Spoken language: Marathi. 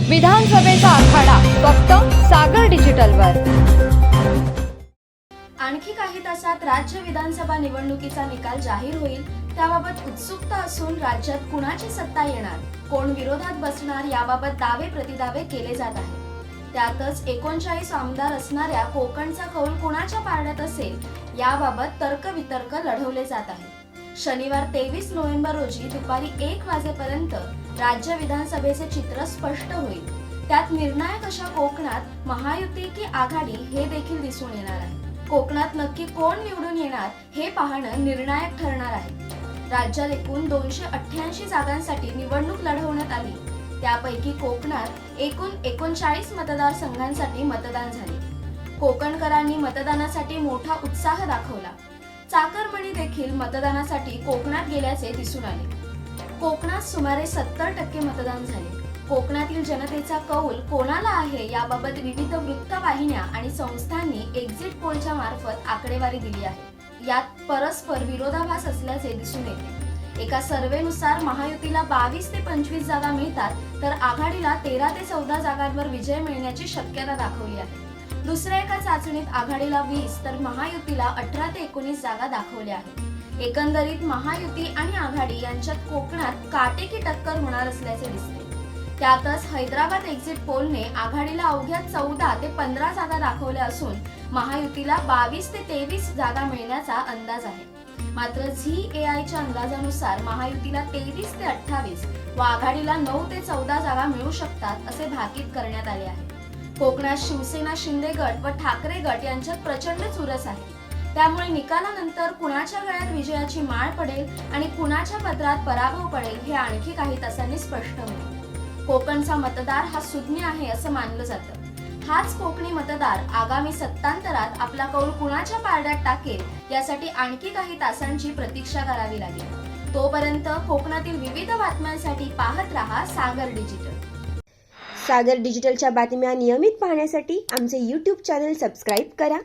विधानसभेचा आखाडा फक्त सागर डिजिटलवर। आणखी काही तासात राज्य विधानसभा निवडणुकीचा निकाल जाहीर होईल। त्याबाबत उत्सुकता असून राज्यात कुणाची सत्ता येणार, कोण विरोधात बसणार याबाबत दावे प्रतिदावे केले जात आहेत। त्यातच 39 आमदार असणाऱ्या कोकणचा कौल कुणाच्या पारड्यात असेल याबाबत तर्कवितर्क लढवले जात आहेत। शनिवार 23 नोव्हेंबर रोजी दुपारी 1 वाजेपर्यंत राज्य विधानसभेचे चित्र स्पष्ट होईल। त्यात निर्णायक अशा कोकणात महायुती की आघाडी हे देखील दिसून येणार आहे। कोकणात नक्की कोण निवडून येणार हे पाहणं निर्णायक ठरणार आहे। राज्यात एकूण 288 जागांसाठी निवडणूक लढवण्यात आली। त्यापैकी कोकणात एकूण 39 मतदारसंघांसाठी मतदान झाले। कोकणकरांनी मतदानासाठी मोठा उत्साह दाखवला। चाकरमानी देखील मतदानासाठी कोकणात गेल्याचे दिसून आले। कोकणात सुमारे 70% मतदान झाले। कोकणातील जनतेचा कौल कोणाला आहे याबाबत विविध वृत्तवाहिन्या आणि संस्थांनी एक्झिट पोलच्या मार्फत आकडेवारी दिली आहे। यात परस्पर विरोधाभास असल्याचे दिसून येते। एका सर्वेनुसार महायुतीला 22 ते 25 जागा मिळतात, तर आघाडीला 13 ते 14 जागांवर विजय मिळण्याची शक्यता दाखवली आहे। दुसऱ्या एका चाचणीत आघाडीला 20 तर महायुतीला 18 ते 19 जागा दाखवल्या आहेत। एकंदरीत महायुती आणि आघाडी यांच्यात कोकणात काटेकी टक्कर होणार असल्याचे दिसते। त्यातच हैदराबाद एक्झिट पोलने आघाडीला अवघ्या 14 ते 15 जागा दाखवल्या असून महायुतीला 22 ते 23 जागा मिळण्याचा अंदाज आहे। मात्र ZAIच्या अंदाजानुसार महायुतीला 23 ते 28 व आघाडीला 9 ते 14 जागा मिळू शकतात असे भाकीत करण्यात आले आहे। कोकणात शिवसेना शिंदे गट व ठाकरे गट यांच्यात प्रचंड चुरस आहे। त्यामुळे निकालानंतर कुणाच्या गळ्यात विजयाची माळ पडेल आणि कुणाच्या पदरात पराभव पडेल हे आणखी काही तासांनी स्पष्ट होईल। कोकणचा मतदार हा सुज्ञ आहे असं मानलं जातं। हाच कोकणी मतदार आगामी सत्तांतरात आपला कौल कुणाच्या पारड्यात टाकेल यासाठी आणखी काही तासांची प्रतीक्षा करावी लागेल। तोपर्यंत कोकणातील विविध बातम्यांसाठी पाहत रहा सागर डिजिटल। सागर डिजिटलच्या बातम्या नियमित पाहण्यासाठी आमचे YouTube चॅनल सबस्क्राईब करा